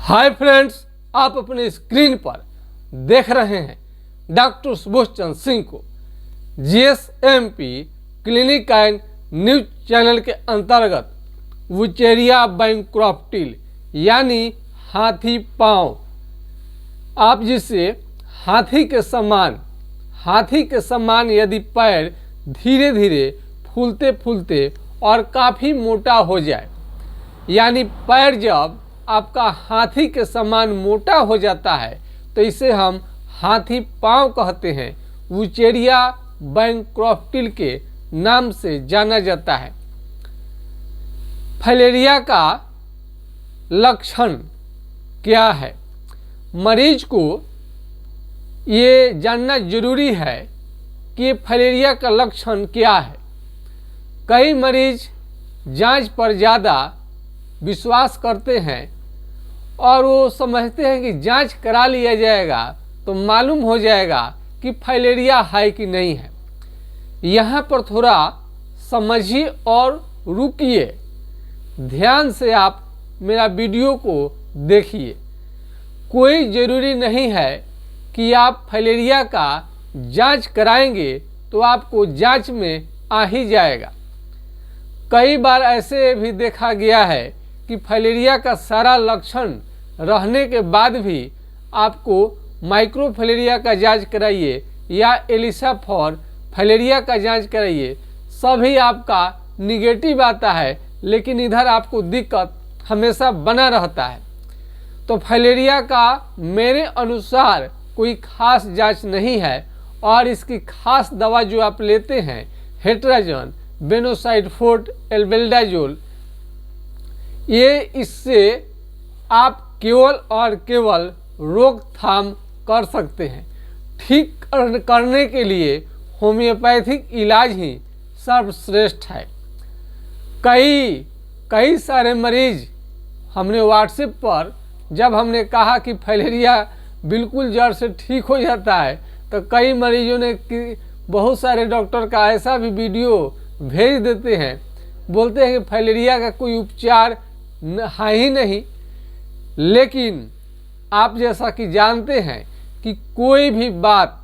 Hi friends, आप अपने screen पर देख रहे हैं डॉक्टर सुबोध चंद्र सिंह को जीएसएमपी क्लिनिक एंड न्यूज चैनल के अंतर्गत वुचेरिया बैंक्रप्टिल यानी हाथी पांव, आप जिसे हाथी के समान यदि पैर धीरे धीरे फूलते फूलते और काफ़ी मोटा हो जाए, यानी पैर जब आपका हाथी के समान मोटा हो जाता है तो इसे हम हाथी पांव कहते हैं। वुचेरिया बैंक्रप्टिल के नाम से जाना जाता है। फाइलेरिया का लक्षण क्या है, मरीज को ये जानना जरूरी है कि फाइलेरिया का लक्षण क्या है। कई मरीज जांच पर ज़्यादा विश्वास करते हैं और वो समझते हैं कि जांच करा लिया जाएगा तो मालूम हो जाएगा कि फाइलेरिया है कि नहीं है। यहाँ पर थोड़ा समझिए और रुकिए, ध्यान से आप मेरा वीडियो को देखिए। कोई ज़रूरी नहीं है कि आप फाइलेरिया का जांच कराएंगे तो आपको जांच में आ ही जाएगा। कई बार ऐसे भी देखा गया है कि फाइलेरिया का सारा लक्षण रहने के बाद भी आपको माइक्रोफाइलेरिया का जांच कराइए या एलिसा फॉर फाइलेरिया का जांच कराइए, सभी आपका निगेटिव आता है, लेकिन इधर आपको दिक्कत हमेशा बना रहता है। तो फाइलेरिया का मेरे अनुसार कोई खास जांच नहीं है और इसकी खास दवा जो आप लेते हैं हेट्राजन, बेनोसाइड फोर्ट, एल्बेंडाजोल, ये इससे आप केवल और केवल रोकथाम कर सकते हैं। ठीक करने के लिए होम्योपैथिक इलाज ही सर्वश्रेष्ठ है। कई सारे मरीज हमने व्हाट्सएप पर जब हमने कहा कि फाइलेरिया बिल्कुल जड़ से ठीक हो जाता है तो कई मरीजों ने बहुत सारे डॉक्टर का ऐसा भी वीडियो भेज देते हैं, बोलते हैं कि फाइलेरिया का कोई उपचार है ही नहीं। लेकिन आप जैसा कि जानते हैं कि कोई भी बात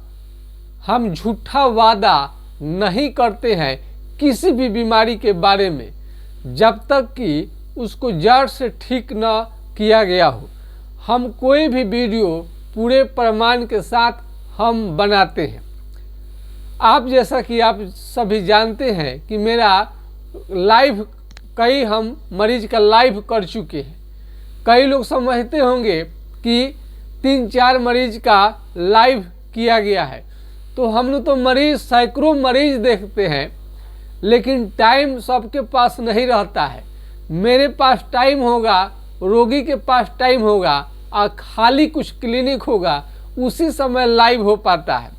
हम झूठा वादा नहीं करते हैं किसी भी बीमारी के बारे में जब तक कि उसको जड़ से ठीक न किया गया हो। हम कोई भी वीडियो पूरे प्रमाण के साथ हम बनाते हैं। आप जैसा कि आप सभी जानते हैं कि मेरा लाइव कई हम मरीज का लाइव कर चुके हैं। कई लोग समझते होंगे कि 3-4 मरीज का लाइव किया गया है, तो हम लोग तो मरीज सैकड़ों मरीज देखते हैं, लेकिन टाइम सबके पास नहीं रहता है। मेरे पास टाइम होगा, रोगी के पास टाइम होगा और खाली कुछ क्लिनिक होगा, उसी समय लाइव हो पाता है।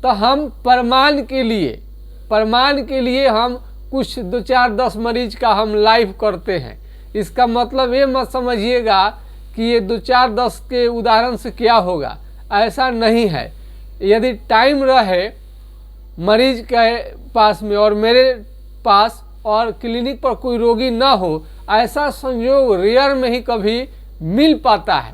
तो हम प्रमाण के लिए हम कुछ 2-4-10 मरीज का हम लाइव करते हैं। इसका मतलब ये मत समझिएगा कि ये 2-4-10 के उदाहरण से क्या होगा, ऐसा नहीं है। यदि टाइम रहे मरीज के पास में और मेरे पास और क्लिनिक पर कोई रोगी ना हो, ऐसा संयोग रेयर में ही कभी मिल पाता है।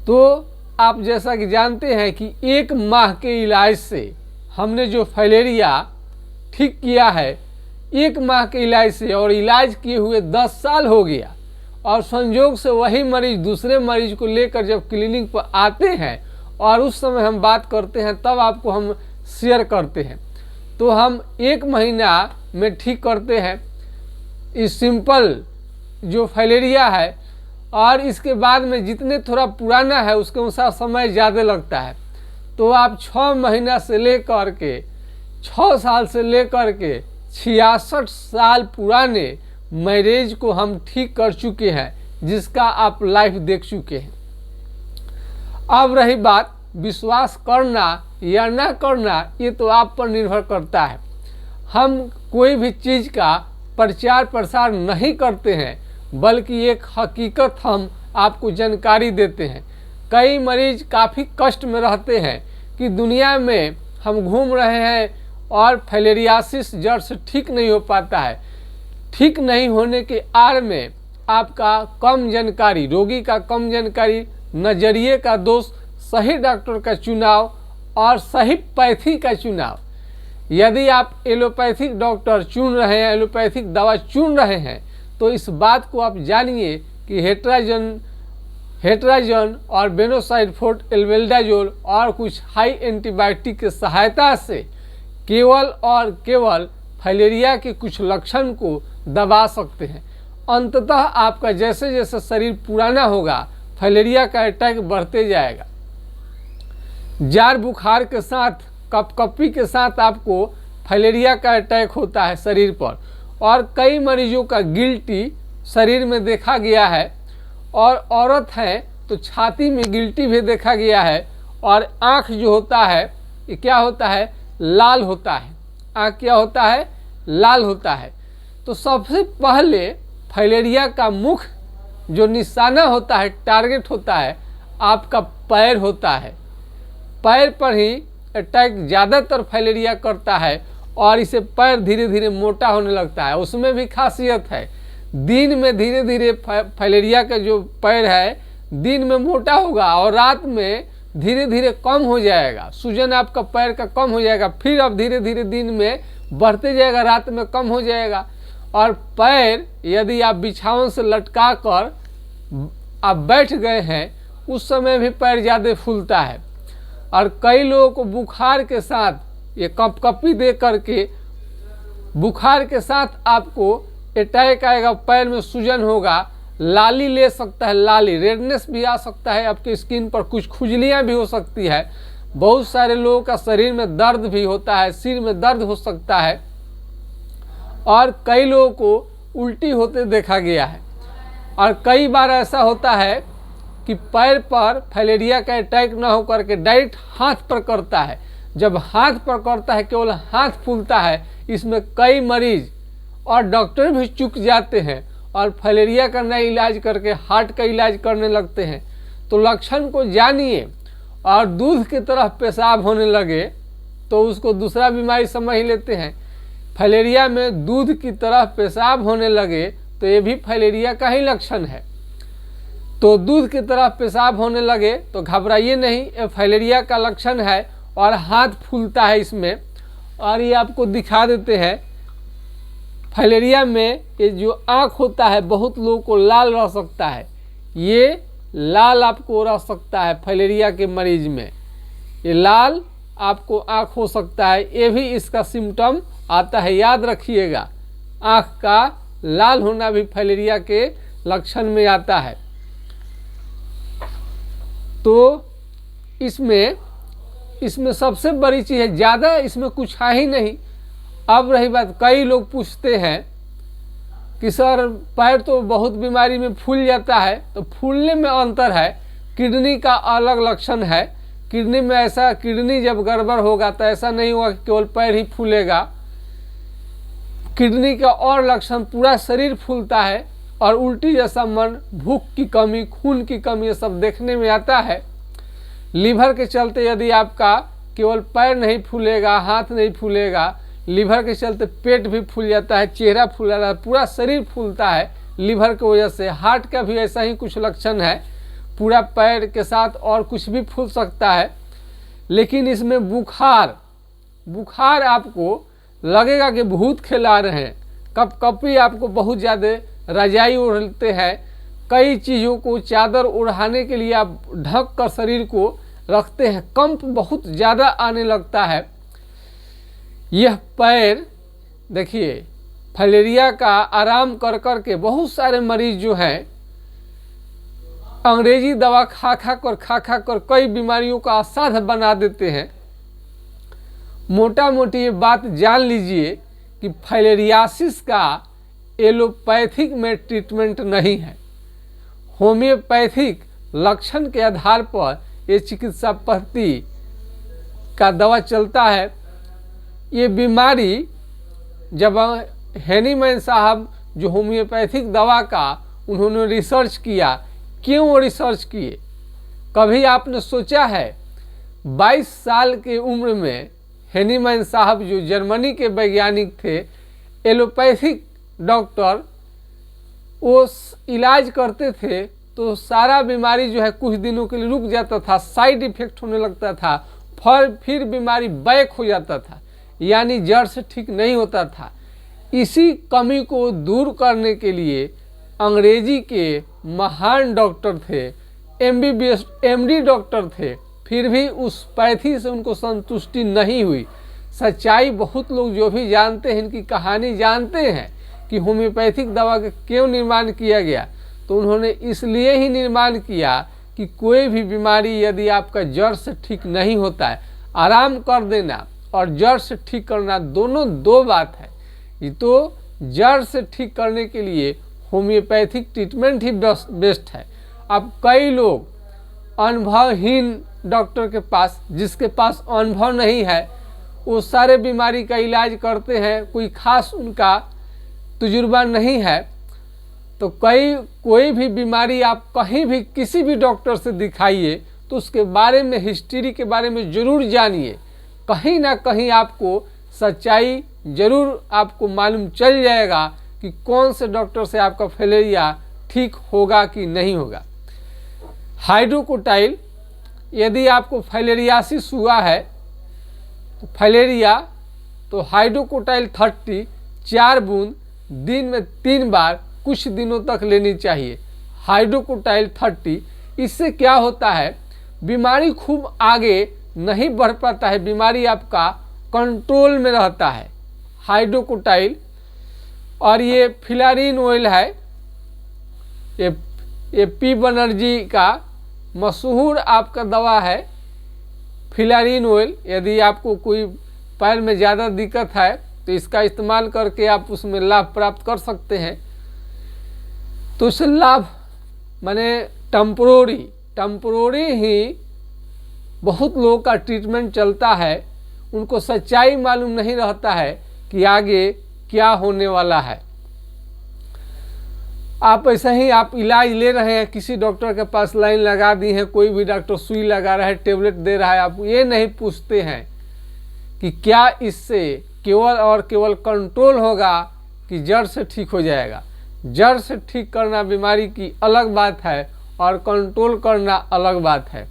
तो आप जैसा कि जानते हैं कि 1 माह के इलाज से हमने जो फाइलेरिया ठीक किया है, 1 माह के इलाज से, और इलाज किए हुए 10 साल हो गया, और संयोग से वही मरीज दूसरे मरीज को लेकर जब क्लिनिक पर आते हैं और उस समय हम बात करते हैं तब आपको हम शेयर करते हैं। तो हम 1 महीना में ठीक करते हैं इस सिंपल जो फाइलेरिया है, और इसके बाद में जितने थोड़ा पुराना है उसके अनुसार समय ज़्यादा लगता है। तो आप 6 महीना से लेकर के 6 साल से लेकर के 66 साल पुराने मरीज को हम ठीक कर चुके हैं, जिसका आप लाइव देख चुके हैं। अब रही बात विश्वास करना या ना करना, ये तो आप पर निर्भर करता है। हम कोई भी चीज़ का प्रचार प्रसार नहीं करते हैं, बल्कि एक हकीकत हम आपको जानकारी देते हैं। कई मरीज काफ़ी कष्ट में रहते हैं कि दुनिया में हम घूम रहे हैं और फाइलेरियासिस जड़ से ठीक नहीं हो पाता है। ठीक नहीं होने के आड़ में आपका कम जानकारी, रोगी का कम जानकारी, नज़रिए का दोष, सही डॉक्टर का चुनाव और सही पैथी का चुनाव। यदि आप एलोपैथिक डॉक्टर चुन रहे हैं, एलोपैथिक दवा चुन रहे हैं, तो इस बात को आप जानिए कि हेट्राजन और बेनोसाइड-फोर्ट, एल्बेंडाजोल और कुछ हाई एंटीबायोटिक की सहायता से केवल और केवल फाइलेरिया के कुछ लक्षण को दबा सकते हैं। अंततः आपका जैसे जैसे शरीर पुराना होगा, फाइलेरिया का अटैक बढ़ते जाएगा। जार बुखार के साथ, कपकपी के साथ आपको फाइलेरिया का अटैक होता है शरीर पर, और कई मरीजों का गिल्टी शरीर में देखा गया है, और औरत है तो छाती में गिल्टी भी देखा गया है, और आँख जो होता है ये क्या होता है, लाल होता है। आँख क्या होता है, लाल होता है। तो सबसे पहले फाइलेरिया का मुख्य जो निशाना होता है, टारगेट होता है, आपका पैर होता है। पैर पर ही अटैक ज़्यादातर फाइलेरिया करता है, और इसे पैर धीरे धीरे मोटा होने लगता है। उसमें भी खासियत है, दिन में धीरे धीरे फाइलेरिया का जो पैर है दिन में मोटा होगा और रात में धीरे धीरे कम हो जाएगा। सूजन आपका पैर का कम हो जाएगा, फिर अब धीरे धीरे दिन में बढ़ते जाएगा, रात में कम हो जाएगा। और पैर यदि आप बिछावन से लटका कर आप बैठ गए हैं, उस समय भी पैर ज़्यादा फूलता है। और कई लोगों को बुखार के साथ, ये कपकपी दे करके बुखार के साथ आपको अटैक आएगा, पैर में सूजन होगा, लाली ले सकता है, लाली रेडनेस भी आ सकता है, आपकी स्किन पर कुछ खुजलियाँ भी हो सकती है। बहुत सारे लोगों का शरीर में दर्द भी होता है, सिर में दर्द हो सकता है, और कई लोगों को उल्टी होते देखा गया है। और कई बार ऐसा होता है कि पैर पर फाइलेरिया का अटैक न हो करके डायरेक्ट हाथ पर करता है। जब हाथ पर करता है, केवल हाथ फूलता है। इसमें कई मरीज और डॉक्टर भी चूक जाते हैं और फाइलेरिया का नया इलाज करके हार्ट का इलाज करने लगते हैं। तो लक्षण को जानिए, और दूध की तरह पेशाब होने लगे तो उसको दूसरा बीमारी समझ लेते हैं। फाइलेरिया में दूध की तरह पेशाब होने लगे तो ये भी फाइलेरिया का ही लक्षण है। तो दूध की तरह पेशाब होने लगे तो घबराइए नहीं, ये फाइलेरिया का लक्षण है। और हाथ फूलता है इसमें, और ये आपको दिखा देते हैं। फाइलेरिया में ये जो आँख होता है, बहुत लोगों को लाल रह सकता है, ये लाल आपको रह सकता है। फाइलेरिया के मरीज में ये लाल आपको आँख हो सकता है, ये भी इसका सिम्टम आता है। याद रखिएगा, आँख का लाल होना भी फाइलेरिया के लक्षण में आता है। तो इसमें सबसे बड़ी चीज़ है, ज़्यादा इसमें कुछ है ही नहीं। अब रही बात, कई लोग पूछते हैं कि सर पैर तो बहुत बीमारी में फूल जाता है, तो फूलने में अंतर है, किडनी का अलग लक्षण है। किडनी में ऐसा, किडनी जब गड़बड़ होगा तो ऐसा नहीं होगा कि केवल पैर ही फूलेगा। किडनी का और लक्षण, पूरा शरीर फूलता है, और उल्टी जैसा मन, भूख की कमी, खून की कमी, ये सब देखने में आता है। लीवर के चलते यदि आपका केवल पैर नहीं फूलेगा, हाथ नहीं फूलेगा, लीवर के चलते पेट भी फूल जाता है, चेहरा फूल जाता है, पूरा शरीर फूलता है लीवर की वजह से। हार्ट का भी ऐसा ही कुछ लक्षण है, पूरा पैर के साथ और कुछ भी फूल सकता है। लेकिन इसमें बुखार आपको लगेगा कि भूत खिला रहे हैं। कपकपी आपको बहुत ज़्यादा, रजाई ओढ़ते हैं, कई चीज़ों को चादर ओढ़ाने के लिए आप ढक कर शरीर को रखते हैं, कंप बहुत ज़्यादा आने लगता है। यह पैर देखिए, फाइलेरिया का आराम कर कर के बहुत सारे मरीज जो हैं अंग्रेजी दवा खा कर कई बीमारियों का असाध्य बना देते हैं। मोटा मोटी ये बात जान लीजिए कि फाइलेरियासिस का एलोपैथिक में ट्रीटमेंट नहीं है। होम्योपैथिक लक्षण के आधार पर ये चिकित्सा पद्धति का दवा चलता है। ये बीमारी जब हैनीमैन साहब जो होम्योपैथिक दवा का उन्होंने रिसर्च किया, क्यों रिसर्च किए? कभी आपने सोचा है 22 साल की उम्र में हैनीमैन साहब जो जर्मनी के वैज्ञानिक थे, एलोपैथिक डॉक्टर, वो इलाज करते थे तो सारा बीमारी जो है कुछ दिनों के लिए रुक जाता था, साइड इफेक्ट होने लगता था, फिर बीमारी बैक हो जाता था, यानी जड़ से ठीक नहीं होता था। इसी कमी को दूर करने के लिए अंग्रेजी के महान डॉक्टर थे, MBBS MD डॉक्टर थे, फिर भी उस पैथी से उनको संतुष्टि नहीं हुई। सच्चाई बहुत लोग जो भी जानते हैं, इनकी कहानी जानते हैं कि होम्योपैथिक दवा का क्यों निर्माण किया गया। तो उन्होंने इसलिए ही निर्माण किया कि कोई भी बीमारी यदि आपका जड़ से ठीक नहीं होता है, आराम कर देना और जड़ से ठीक करना दोनों दो बात है। ये तो जड़ से ठीक करने के लिए होम्योपैथिक ट्रीटमेंट ही बेस्ट है। अब कई लोग अनुभवहीन डॉक्टर के पास, जिसके पास अनुभव नहीं है, वो सारे बीमारी का इलाज करते हैं, कोई खास उनका तजुर्बा नहीं है। तो कोई भी बीमारी आप कहीं भी किसी भी डॉक्टर से दिखाइए तो उसके बारे में, हिस्ट्री के बारे में ज़रूर जानिए। कहीं ना कहीं आपको सच्चाई ज़रूर आपको मालूम चल जाएगा कि कौन से डॉक्टर से आपका फाइलेरिया ठीक होगा कि नहीं होगा। हाइड्रोकोटाइल, यदि आपको फाइलेरियासिस हुआ है तो फाइलेरिया, तो हाइड्रोकोटाइल 30 4 बूंद दिन में 3 बार कुछ दिनों तक लेनी चाहिए। हाइड्रोकोटाइल 30, इससे क्या होता है, बीमारी खूब आगे नहीं बढ़ पाता है, बीमारी आपका कंट्रोल में रहता है। हाइड्रोकोटाइल, और ये फिलारिन ऑयल है, ये पी बनर्जी का मशहूर आपका दवा है फिलारिन ऑयल। यदि आपको कोई पैर में ज़्यादा दिक्कत है तो इसका इस्तेमाल करके आप उसमें लाभ प्राप्त कर सकते हैं। तो इससे लाभ माने टेम्पोररी ही बहुत लोगों का ट्रीटमेंट चलता है, उनको सच्चाई मालूम नहीं रहता है कि आगे क्या होने वाला है। आप ऐसे ही आप इलाज ले रहे हैं, किसी डॉक्टर के पास लाइन लगा दी है, कोई भी डॉक्टर सुई लगा रहा है, टेबलेट दे रहा है, आप ये नहीं पूछते हैं कि क्या इससे केवल और केवल कंट्रोल होगा कि जड़ से ठीक हो जाएगा। जड़ से ठीक करना बीमारी की अलग बात है और कंट्रोल करना अलग बात है।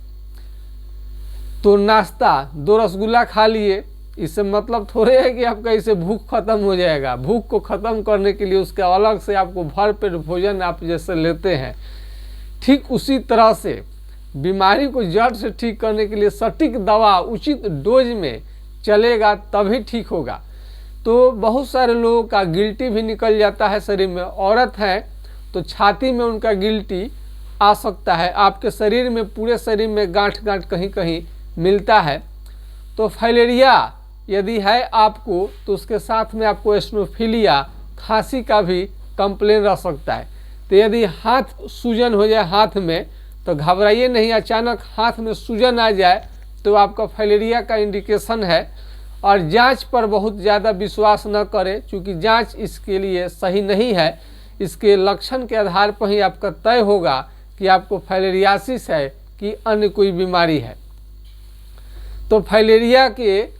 तो नाश्ता 2 रसगुल्ला खा लिए, इससे मतलब थोड़े है कि आपका इससे भूख खत्म हो जाएगा। भूख को ख़त्म करने के लिए उसका अलग से आपको भरपेट भोजन आप जैसे लेते हैं, ठीक उसी तरह से बीमारी को जड़ से ठीक करने के लिए सटीक दवा उचित डोज में चलेगा तभी ठीक होगा। तो बहुत सारे लोगों का गिल्टी भी निकल जाता है शरीर में। औरत है तो छाती में उनका गिल्टी आ सकता है, आपके शरीर में, पूरे शरीर में गांठ कहीं कहीं मिलता है। तो फाइलेरिया यदि है आपको तो उसके साथ में आपको एस्नोफिलिया, खांसी का भी कंप्लेन रह सकता है। तो यदि हाथ सूजन हो जाए हाथ में तो घबराइए नहीं, अचानक हाथ में सूजन आ जाए तो आपका फाइलेरिया का इंडिकेशन है। और जांच पर बहुत ज़्यादा विश्वास न करें, क्योंकि जांच इसके लिए सही नहीं है। इसके लक्षण के आधार पर ही आपका तय होगा कि आपको फाइलेरियासिस है कि अन्य कोई बीमारी है। तो फाइलेरिया के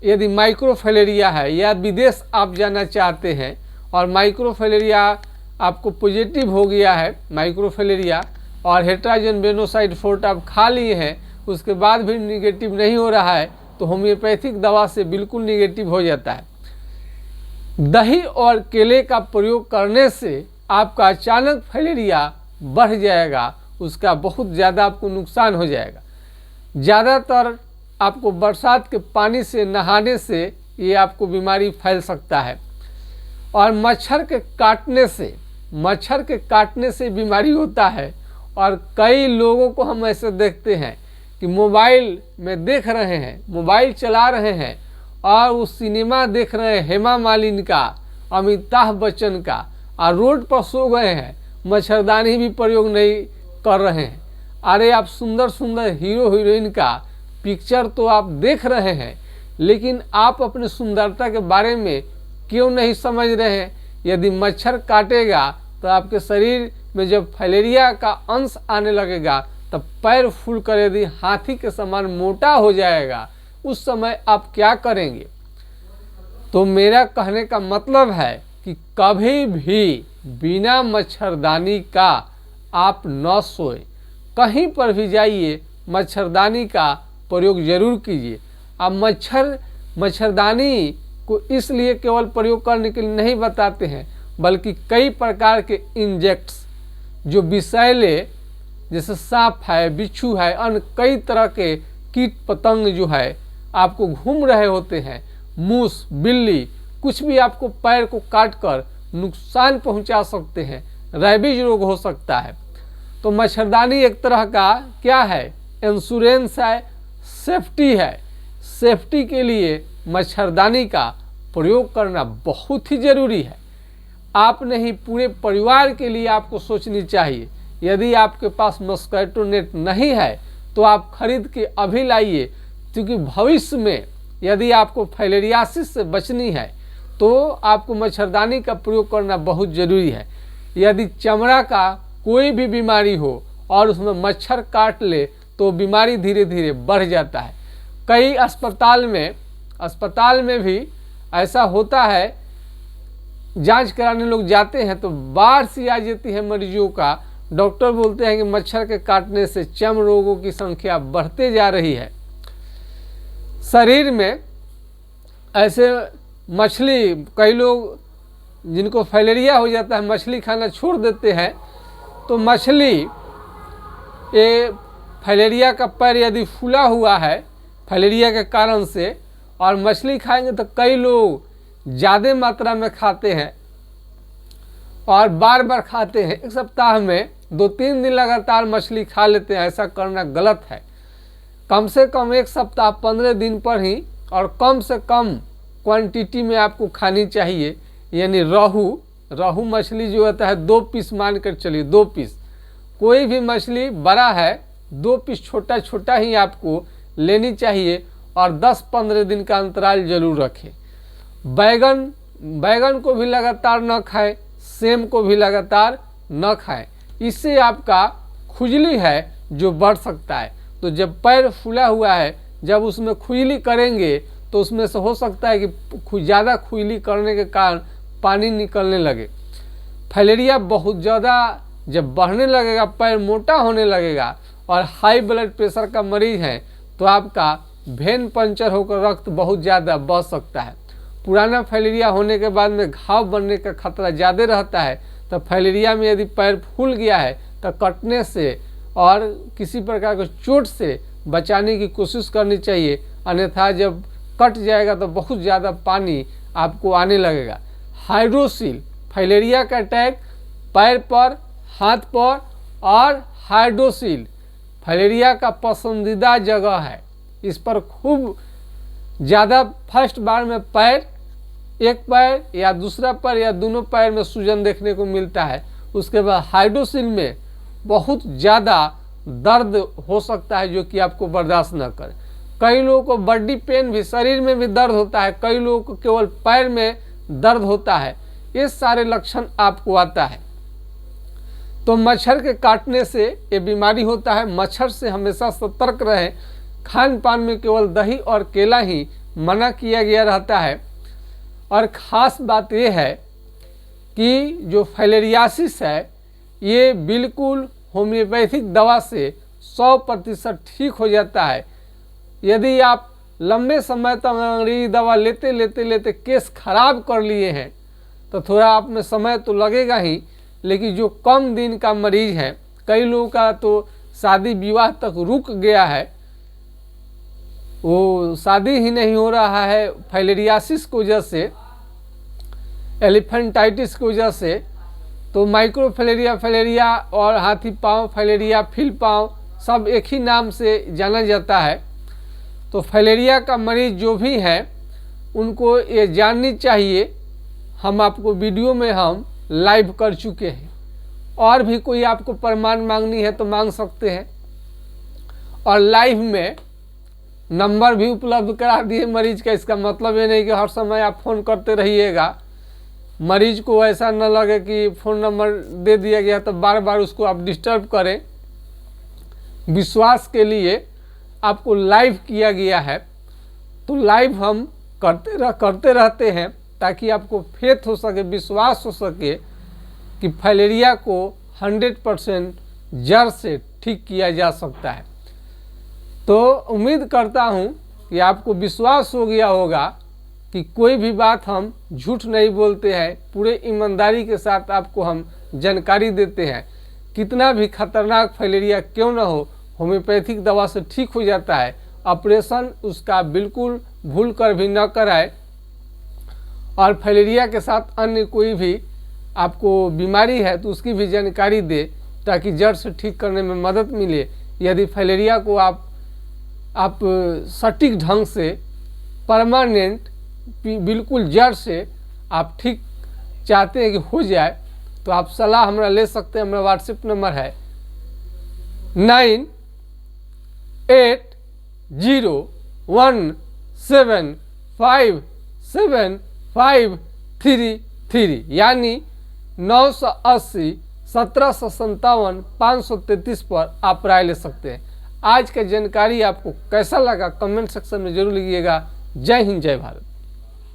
यदि माइक्रोफाइलेरिया है या विदेश आप जाना चाहते हैं और माइक्रोफाइलेरिया आपको पॉजिटिव हो गया है माइक्रोफाइलेरिया, और हेट्राजन फोर्ट आप खा लिए हैं, उसके बाद भी निगेटिव नहीं हो रहा है, तो होम्योपैथिक दवा से बिल्कुल निगेटिव हो जाता है। दही और केले का प्रयोग करने से आपका अचानक फाइलेरिया बढ़ जाएगा, उसका बहुत ज़्यादा आपको नुकसान हो जाएगा। ज़्यादातर आपको बरसात के पानी से नहाने से ये आपको बीमारी फैल सकता है। और मच्छर के काटने से बीमारी होता है। और कई लोगों को हम ऐसे देखते हैं कि मोबाइल में देख रहे हैं, मोबाइल चला रहे हैं और वो सिनेमा देख रहे हैं हेमा मालिनी का, अमिताभ बच्चन का, और रोड पर सो गए हैं, मच्छरदानी भी प्रयोग नहीं कर रहे हैं। अरे आप सुंदर सुंदर हीरो हीरोइन का पिक्चर तो आप देख रहे हैं, लेकिन आप अपनी सुंदरता के बारे में क्यों नहीं समझ रहे हैं। यदि मच्छर काटेगा तो आपके शरीर में जब फाइलेरिया का अंश आने लगेगा तब पैर फूल कर यदि हाथी के समान मोटा हो जाएगा, उस समय आप क्या करेंगे। तो मेरा कहने का मतलब है कि कभी भी बिना मच्छरदानी का आप न सोए। कहीं पर भी जाइए मच्छरदानी का प्रयोग जरूर कीजिए। अब मच्छरदानी को इसलिए केवल प्रयोग करने के लिए नहीं बताते हैं, बल्कि कई प्रकार के इंजेक्ट्स जो विषैले, जैसे सांप है, बिच्छू है, अन्य कई तरह के कीट पतंग जो है आपको घूम रहे होते हैं, मूस, बिल्ली, कुछ भी आपको पैर को काट कर नुकसान पहुंचा सकते हैं, रैबीज रोग हो सकता है। तो मच्छरदानी एक तरह का क्या है, इंश्योरेंस है, सेफ्टी है। सेफ्टी के लिए मच्छरदानी का प्रयोग करना बहुत ही ज़रूरी है। आप नहीं, पूरे परिवार के लिए आपको सोचनी चाहिए। यदि आपके पास मस्कीटो नेट नहीं है तो आप खरीद के अभी लाइए, क्योंकि भविष्य में यदि आपको फाइलेरियासिस से बचनी है तो आपको मच्छरदानी का प्रयोग करना बहुत ज़रूरी है। यदि चमड़ा का कोई भी बीमारी हो और उसमें मच्छर काट ले तो बीमारी धीरे धीरे बढ़ जाता है। कई अस्पताल में भी ऐसा होता है, जांच कराने लोग जाते हैं तो बाढ़ सी आ जाती है मरीजों का। डॉक्टर बोलते हैं कि मच्छर के काटने से चर्म रोगों की संख्या बढ़ते जा रही है। शरीर में ऐसे मछली, कई लोग जिनको फाइलेरिया हो जाता है मछली खाना छोड़ देते हैं, तो मछली, ये फाइलेरिया का पैर यदि फूला हुआ है फाइलेरिया के कारण से, और मछली खाएंगे तो कई लोग ज़्यादा मात्रा में खाते हैं और बार बार खाते हैं। एक सप्ताह में 2-3 दिन लगातार मछली खा लेते हैं। ऐसा करना गलत है। कम से कम एक सप्ताह 15 दिन पर ही और कम से कम क्वांटिटी में आपको खानी चाहिए। यानी रोहू मछली जो होता है 2 पीस मान कर चलिए, 2 पीस। कोई भी मछली बड़ा है 2 पीस छोटा छोटा ही आपको लेनी चाहिए और 10-15 दिन का अंतराल जरूर रखें। बैगन को भी लगातार न खाएं, सेम को भी लगातार न खाएं। इससे आपका खुजली है जो बढ़ सकता है। तो जब पैर फूला हुआ है, जब उसमें खुजली करेंगे तो उसमें से हो सकता है कि ज़्यादा खुजली करने के कारण पानी निकलने लगे। फाइलेरिया बहुत ज़्यादा जब बढ़ने लगेगा, पैर मोटा होने लगेगा और हाई ब्लड प्रेशर का मरीज है तो आपका वेन पंचर होकर रक्त बहुत ज़्यादा बह सकता है। पुराना फाइलेरिया होने के बाद में घाव बनने का खतरा ज़्यादा रहता है। तो फाइलेरिया में यदि पैर फूल गया है तो कटने से और किसी प्रकार के चोट से बचाने की कोशिश करनी चाहिए, अन्यथा जब कट जाएगा तो बहुत ज़्यादा पानी आपको आने लगेगा। हाइड्रोसील, फाइलेरिया का अटैक पैर पर, हाथ पर, और हाइड्रोसील फाइलेरिया का पसंदीदा जगह है। इस पर खूब ज़्यादा फर्स्ट बार में एक पैर या दूसरा पैर या दोनों पैर में सूजन देखने को मिलता है। उसके बाद हाइड्रोसील में बहुत ज़्यादा दर्द हो सकता है जो कि आपको बर्दाश्त न करे। कई लोगों को बॉडी पेन भी, शरीर में भी दर्द होता है, कई लोगों को केवल पैर में दर्द होता है। ये सारे लक्षण आपको आता है। तो मच्छर के काटने से ये बीमारी होता है। मच्छर से हमेशा सतर्क रहें। खान पान में केवल दही और केला ही मना किया गया रहता है। और ख़ास बात यह है कि जो फाइलेरियासिस है ये बिल्कुल होम्योपैथिक दवा से 100% ठीक हो जाता है। यदि आप लंबे समय तक अंग्रेजी दवा लेते केस खराब कर लिए हैं तो थोड़ा आप में समय तो लगेगा ही, लेकिन जो कम दिन का मरीज है, कई लोगों का तो शादी विवाह तक रुक गया है, वो शादी ही नहीं हो रहा है फाइलेरियासिस की वजह से, एलिफेंटाइटिस की वजह से। तो माइक्रो फाइलेरिया और हाथी पाँव फाइलेरिया, फील पाँव सब एक ही नाम से जाना जाता है। तो फाइलेरिया का मरीज जो भी है उनको ये जाननी चाहिए। हम आपको वीडियो में हम लाइव कर चुके हैं, और भी कोई आपको प्रमाण मांगनी है तो मांग सकते हैं। और लाइव में नंबर भी उपलब्ध करा दिए मरीज का। इसका मतलब ये नहीं कि हर समय आप फ़ोन करते रहिएगा। मरीज को ऐसा न लगे कि फ़ोन नंबर दे दिया गया तो बार बार उसको आप डिस्टर्ब करें। विश्वास के लिए आपको लाइव किया गया है, तो लाइव हम करते रहते हैं ताकि आपको फेथ हो सके, विश्वास हो सके कि फाइलेरिया को 100% जड़ से ठीक किया जा सकता है। तो उम्मीद करता हूँ कि आपको विश्वास हो गया होगा कि कोई भी बात हम झूठ नहीं बोलते हैं, पूरे ईमानदारी के साथ आपको हम जानकारी देते हैं। कितना भी खतरनाक फाइलेरिया क्यों न हो, होम्योपैथिक दवा से ठीक हो जाता है। ऑपरेशन उसका बिल्कुल भूल कर भी न कराए, और फाइलेरिया के साथ अन्य कोई भी आपको बीमारी है तो उसकी भी जानकारी दे, ताकि जड़ से ठीक करने में मदद मिले। यदि फाइलेरिया को आप सटीक ढंग से परमानेंट बिल्कुल जड़ से आप ठीक चाहते हैं कि हो जाए, तो आप सलाह हमारा ले सकते हैं। हमारा व्हाट्सएप नंबर है 9801757533 यानी 980 1757 533 पर आप राय ले सकते हैं। आज का जानकारी आपको कैसा लगा कमेंट सेक्शन में जरूर लिखिएगा। जय हिंद, जय भारत।